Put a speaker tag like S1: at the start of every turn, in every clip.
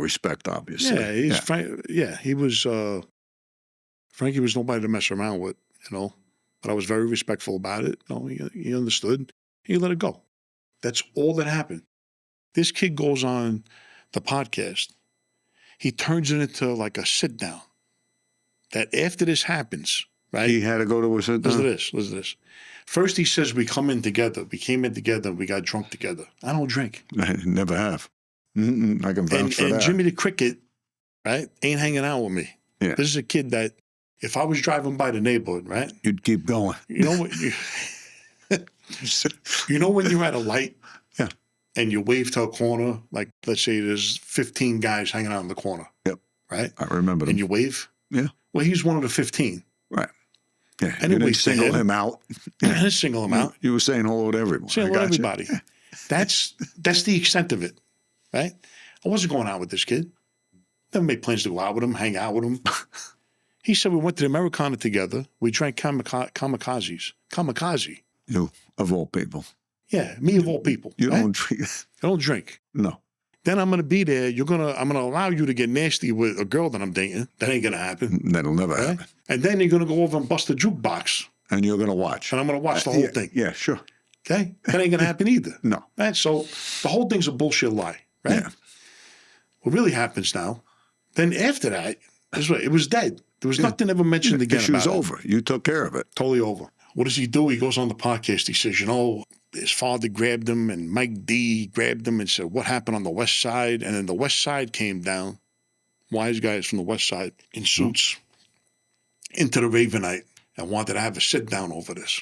S1: respect, obviously.
S2: Yeah, he was, Frankie was nobody to mess around with, but I was very respectful about it. He understood. He let it go. That's all that happened. This kid goes on the podcast. He turns it into like a sit down. That after this happens, right?
S1: He had to go to a sit down?
S2: Listen to this. First he says we come in together. We came in together. We got drunk together. I don't drink.
S1: I never have. I can vouch for that.
S2: And Jimmy the Cricket, right, ain't hanging out with me.
S1: Yeah.
S2: This is a kid that if I was driving by the neighborhood, right?
S1: You'd keep going.
S2: You know what? You know when you're at a light?
S1: Yeah.
S2: And you wave to a corner, like let's say there's 15 guys hanging out in the corner.
S1: Yep.
S2: Right?
S1: I remember them.
S2: And you wave?
S1: Yeah.
S2: Well, he's one of the 15.
S1: Right. Yeah.
S2: And
S1: you didn't single him out.
S2: I didn't single him out.
S1: You were saying hello to everyone.
S2: Saying hello to everybody. That's the extent of it. Right? I wasn't going out with this kid. Never made plans to go out with him, hang out with him. He said we went to the Americana together. We drank kamikazes. Kamikaze.
S1: You, of all people.
S2: Yeah, me of all people.
S1: You
S2: right?
S1: don't drink.
S2: I don't drink.
S1: No.
S2: Then I'm gonna be there. I'm gonna allow you to get nasty with a girl that I'm dating. That ain't gonna happen.
S1: That'll never happen.
S2: And then you're gonna go over and bust the jukebox.
S1: And you're gonna watch.
S2: And I'm gonna watch the whole thing.
S1: Yeah, sure.
S2: Okay? That ain't gonna happen either.
S1: No.
S2: Right? So the whole thing's a bullshit lie. Right?
S1: Yeah.
S2: What really happens now, then after that, it was dead. There was nothing ever mentioned again about it.
S1: Issue's over. You took care of it.
S2: Totally over. What does he do? He goes on the podcast. He says, his father grabbed him and Mike D grabbed him and said, what happened on the West Side? And then the West Side came down, wise guys from the West Side in suits, into the Ravenite and wanted to have a sit down over this.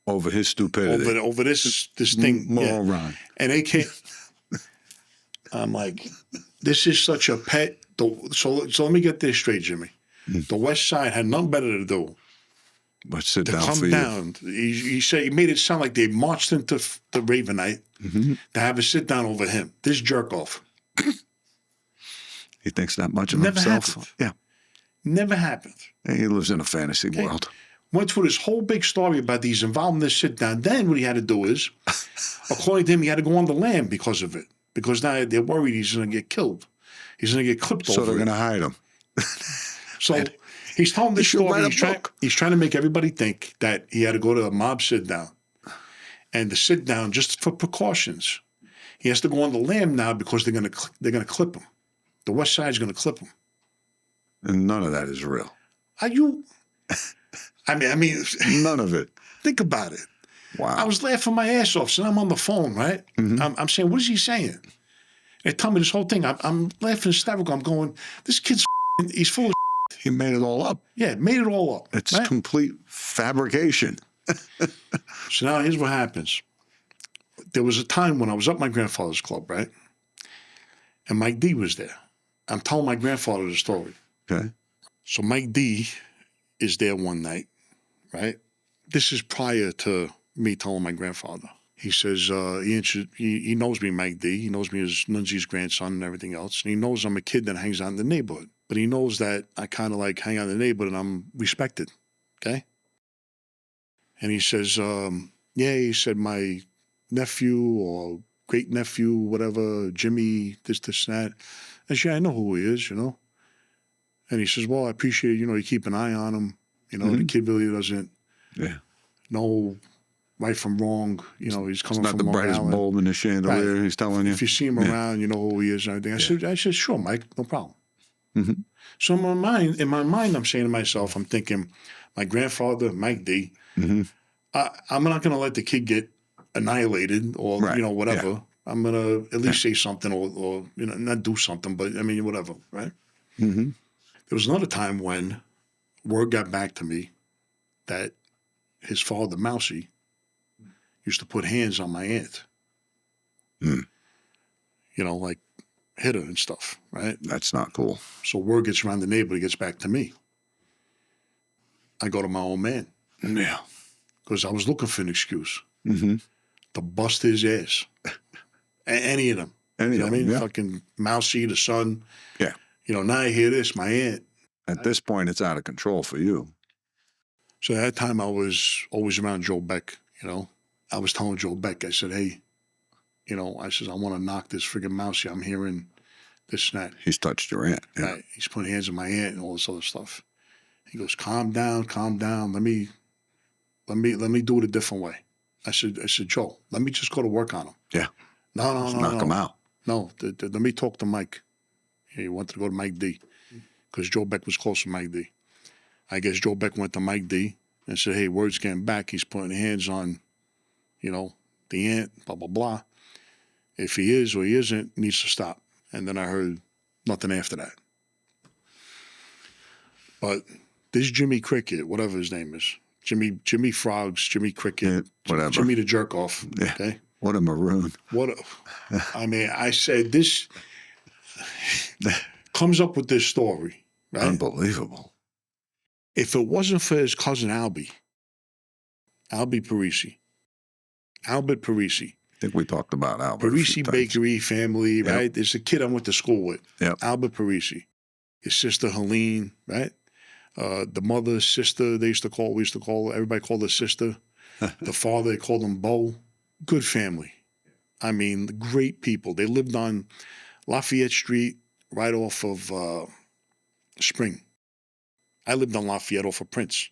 S1: Over his stupidity.
S2: Over this thing.
S1: Moral run.
S2: And they came. I'm like, this is such a pet. So let me get this straight, Jimmy. The West Side had nothing better to do.
S1: But sit
S2: to
S1: down
S2: come
S1: for
S2: down. He said he made it sound like they marched into the Ravenite to have a sit down over him. This jerk off.
S1: He thinks that much of
S2: Never
S1: himself.
S2: Happened.
S1: Yeah.
S2: Never happened.
S1: He lives in a fantasy world.
S2: Went through this whole big story about these involved in this sit down. Then what he had to do is, according to him, he had to go on the lam because of it. Because now they're worried he's going to get killed. He's going to get clipped over.
S1: So they're going to hide him.
S2: So he's telling this story. He's trying to make everybody think that he had to go to a mob sit down. And the sit down, just for precautions, he has to go on the lam now because they're going to clip him. The West Side's going to clip him.
S1: And none of that is real.
S2: Are you? I mean,
S1: none of it.
S2: Think about it.
S1: Wow.
S2: I was laughing my ass off. So I'm on the phone, right? I'm saying, what is he saying? They tell me this whole thing. I'm laughing hysterical. I'm going, this kid's he's full of
S1: He made it all up.
S2: Yeah, made it all up.
S1: It's complete fabrication.
S2: So now here's what happens. There was a time when I was up at my grandfather's club, right? And Mike D was there. I'm telling my grandfather the story.
S1: Okay. So
S2: Mike D is there one night, right? This is prior to me telling my grandfather. He says, he knows me, Mike D. He knows me as Nunzi's grandson and everything else. And he knows I'm a kid that hangs out in the neighborhood. But he knows that I kind of like hang out in the neighborhood and I'm respected, okay? And he says, he said, my nephew or great-nephew, whatever, Jimmy, this, and that. I said, I know who he is, And he says, well, I appreciate, you keep an eye on him. The kid really doesn't know right from wrong. He's coming from
S1: Long Island. Not the brightest bulb in the chandelier, right. He's telling you.
S2: If you see him around, you know who he is and everything. I said, sure, Mike, no problem.
S1: Mm-hmm.
S2: So in my mind, I'm saying to myself, I'm thinking, my grandfather, Mike D, I'm not going to let the kid get annihilated or, whatever. Yeah. I'm going to at least say something or not do something, but I mean, whatever, right?
S1: Mm-hmm.
S2: There was another time when word got back to me that his father, Mousy, used to put hands on my aunt.
S1: Mm.
S2: Like hit her and stuff, right?
S1: That's not cool.
S2: So word gets around the neighborhood, it gets back to me. I go to my old man.
S1: Yeah.
S2: Because I was looking for an excuse to bust his ass. Any of them.
S1: Any of them,
S2: I mean? Yeah. Fucking Mousy, the son.
S1: Yeah.
S2: Now I hear this, my aunt.
S1: At this point, it's out of control for you.
S2: So at that time, I was always around Joe Beck, I was telling Joe Beck, I said, hey, I says, I want to knock this friggin' Mousy. I'm hearing this and that.
S1: He's touched your aunt. Yeah.
S2: Right. He's putting hands on my aunt and all this other stuff. He goes, calm down. Let me do it a different way. I said, Joe, let me just go to work on him.
S1: Yeah.
S2: No.
S1: Just knock him out.
S2: No, let me talk to Mike. He wanted to go to Mike D because Joe Beck was close to Mike D. I guess Joe Beck went to Mike D and said, hey, word's getting back. He's putting hands on, the aunt, blah, blah, blah. If he is or he isn't, needs to stop. And then I heard nothing after that. But this Jimmy Cricket, whatever his name is, Jimmy Frogs, Jimmy Cricket,
S1: whatever.
S2: Jimmy the Jerk Off.
S1: Yeah.
S2: Okay.
S1: What a maroon.
S2: I said this comes up with this story, right?
S1: Unbelievable.
S2: If it wasn't for his cousin Albi Parisi, Albert Parisi.
S1: I think we talked about Albert.
S2: Parisi Bakery family,
S1: Yep.
S2: right? There's a kid I went to school with.
S1: Yep.
S2: Albert Parisi. His sister Helene, right? The mother, sister, we used to call her, everybody called her sister. The father, they called him Bo. Good family. I mean, great people. They lived on Lafayette Street, right off of Spring. I lived on Lafayette off of Prince.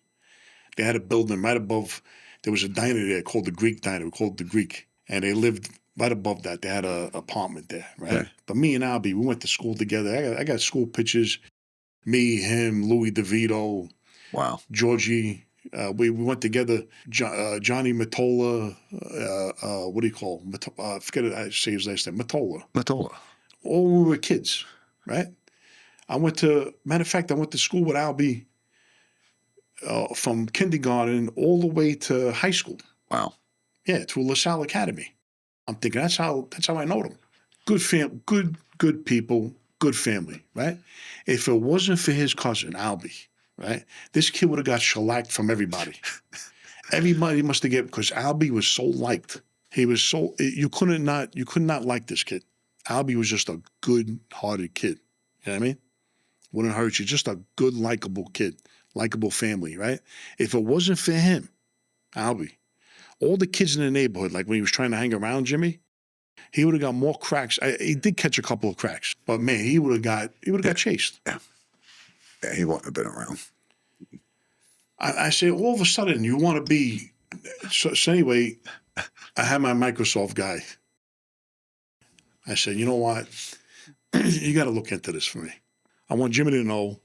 S2: They had a building right above. There was a diner there called the Greek Diner. We called it the Greek. And they lived right above that. They had an apartment there, right?
S1: Yeah.
S2: But me and Albi, we went to school together. I got school pictures. Me, him, Louis DeVito,
S1: Wow.
S2: Georgie. We went together. Johnny Matola. What do you call him? Forget it. I say his last name. Matola. All we were kids, right? Matter of fact, I went to school with Albi from kindergarten all the way to high school.
S1: Wow.
S2: Yeah, to LaSalle Academy. I'm thinking that's how I know them. Good people, good family, right? If it wasn't for his cousin Albi, right, this kid would have got shellacked from everybody. Everybody must have because Albi was so liked. He was so you could not like this kid. Albi was just a good-hearted kid. You know what I mean? Wouldn't hurt you. Just a good, likable kid, likable family, right? If it wasn't for him, Albi, all the kids in the neighborhood, like when he was trying to hang around Jimmy, he would have got more cracks. He did catch a couple of cracks, but man, he would have got chased.
S1: Yeah, he wouldn't have been around.
S2: I say, all of a sudden, you want to be. So anyway, I had my Microsoft guy. I said, you know what? You got to look into this for me. I want Jimmy to know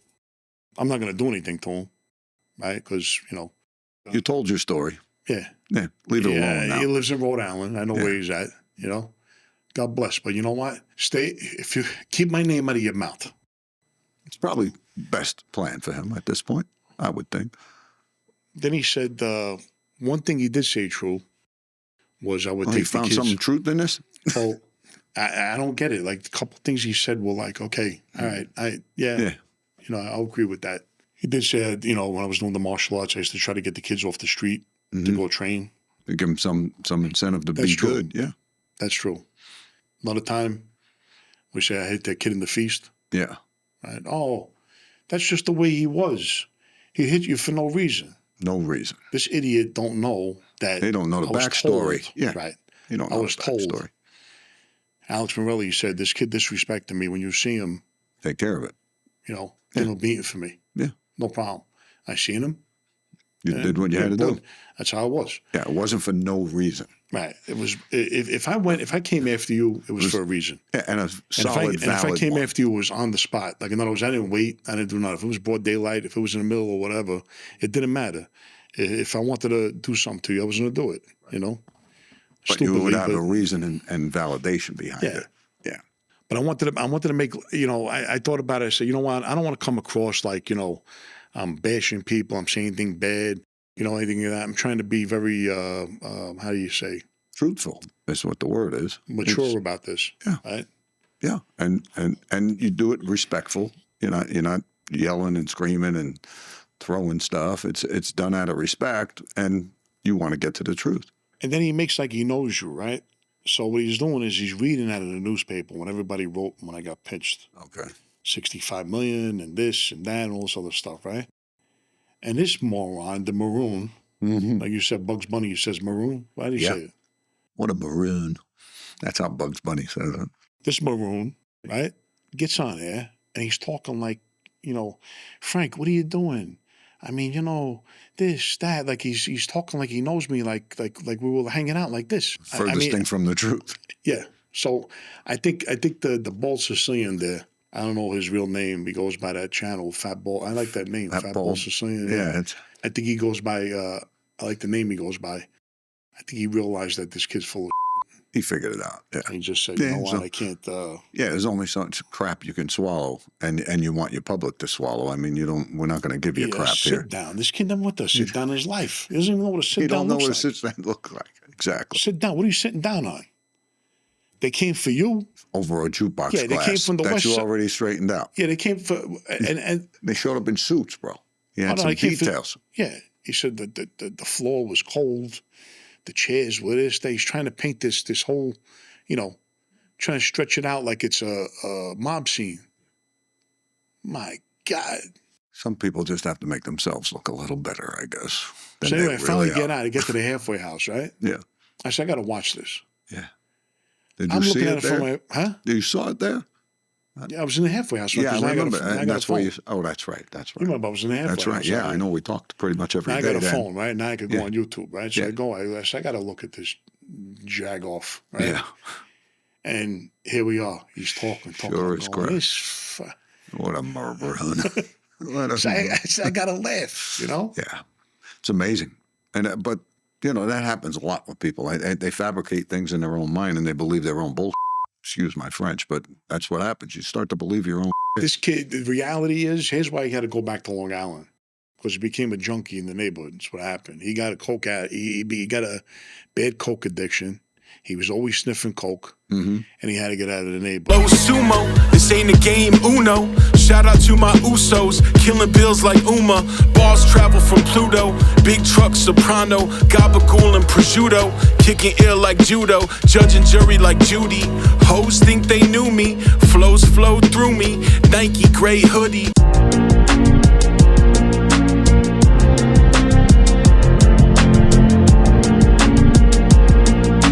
S2: I'm not going to do anything to him, right? Because,
S1: You told your story.
S2: Yeah.
S1: Yeah, leave it alone now.
S2: He lives in Rhode Island. I know where he's at, God bless. But you know what? If you keep my name out of your mouth.
S1: It's probably best plan for him at this point, I would think.
S2: Then he said, one thing he did say true was I would take
S1: He
S2: the
S1: found
S2: kids.
S1: some truth in this?
S2: Well, I don't get it. Like a couple of things he said were like, okay, all right. I'll agree with that. He did say, when I was doing the martial arts, I used to try to get the kids off the street to go train.
S1: To give him some incentive to be
S2: true.
S1: good, yeah.
S2: That's true. Another time, we say I hit that kid in the feast.
S1: Yeah.
S2: Right? Oh, that's just the way he was. He hit you for no reason.
S1: No reason.
S2: This idiot don't know that.
S1: They don't know the backstory. Yeah.
S2: Right.
S1: You don't know the backstory.
S2: Alex Morelli said, this kid disrespected me. When you see him,
S1: take care of it.
S2: Give him a beating for me.
S1: Yeah.
S2: No problem. I seen him.
S1: You did what you had to do.
S2: That's how it was.
S1: Yeah, it wasn't for no reason.
S2: Right. It was. If I came after you, it was for a reason.
S1: Yeah, and a solid, valid
S2: if I came
S1: one.
S2: after you, it was on the spot. Like in other words, I didn't wait. I didn't do nothing. If it was broad daylight, if it was in the middle or whatever, it didn't matter. If I wanted to do something to you, I was going to do it.
S1: But you would have a reason and validation behind it. Yeah.
S2: But I wanted to make. I thought about it. I said, you know what? I don't want to come across like I'm bashing people. I'm saying anything bad. Anything like that. I'm trying to be very, how do you say?
S1: Truthful. That's what the word is.
S2: Mature about this.
S1: Yeah.
S2: Right?
S1: Yeah. And you do it respectful. You're not yelling and screaming and throwing stuff. It's done out of respect, and you want to get to the truth.
S2: And then he makes like he knows you, right? So what he's doing is he's reading out of the newspaper when everybody wrote when I got pinched.
S1: Okay.
S2: 65 million and this and that and all this other stuff, right? And this moron, the maroon, like you said, Bugs Bunny, he says maroon. Why did he say it?
S1: What a maroon. That's how Bugs Bunny says it.
S2: This maroon, right? gets on there and he's talking like, Frank, what are you doing? I mean, this, that, like he's talking like he knows me, like we were hanging out like this.
S1: Furthest thing from the truth.
S2: Yeah. So I think the bald Sicilian there, I don't know his real name. He goes by that channel, Fat Ball. I like that name, Fat Ball Sicilian.
S1: Yeah.
S2: I think he goes by, I like the name he goes by. I think he realized that this kid's full of
S1: He figured it out. Yeah.
S2: He just said, you know what, I can't.
S1: Yeah, there's only so much crap you can swallow, and you want your public to swallow. I mean, we're not going to give you crap
S2: sit
S1: here.
S2: Sit down. This kid never went to sit down in his life. He doesn't even know what a sit down looks like.
S1: He don't know what a sit down looks like. Exactly.
S2: Sit down. What are you sitting down on? They came for you.
S1: Over a jukebox glass.
S2: Yeah, they came from the
S1: that
S2: west
S1: you
S2: side.
S1: already straightened out.
S2: Yeah, they came for, and
S1: they showed up in suits, bro. You had some details.
S2: He said that the floor was cold. The chairs were this. He's trying to paint this whole, trying to stretch it out like it's a mob scene. My God.
S1: Some people just have to make themselves look a little better, I guess.
S2: So anyway, I finally get to the halfway house, right?
S1: Yeah.
S2: I said, I got to watch this.
S1: Yeah. Did you see it there? You saw it there?
S2: Yeah, I was in the halfway house. Right?
S1: Yeah, I remember. That's where you. Oh, that's right. That's right.
S2: You remember I was in the halfway house.
S1: That's right. Yeah, I know. We talked pretty much every day.
S2: I got a phone, right? Now I could go on YouTube, right? So I go. I said, I got to look at this jag off, right?
S1: Yeah.
S2: And here we are. He's talking.
S1: Sure as Christ. What a murderer.
S2: I got to laugh,
S1: Yeah, it's amazing, but that happens a lot with people. They fabricate things in their own mind and they believe their own bullshit. Excuse my French, but that's what happens. You start to believe your own shit.
S2: This kid, the reality is, here's why he had to go back to Long Island. Because he became a junkie in the neighborhood. That's what happened. He got a coke he got a bad coke addiction. He was always sniffing coke, and he had to get out of the neighborhood.
S3: Low sumo, this ain't a game, Uno. Shout out to my Usos, killing bills like Uma. Balls travel from Pluto, big truck soprano, gabagool and prosciutto, kicking ill like judo, judge and jury like Judy. Hoes think they knew me, flows flow through me, Nike gray hoodie.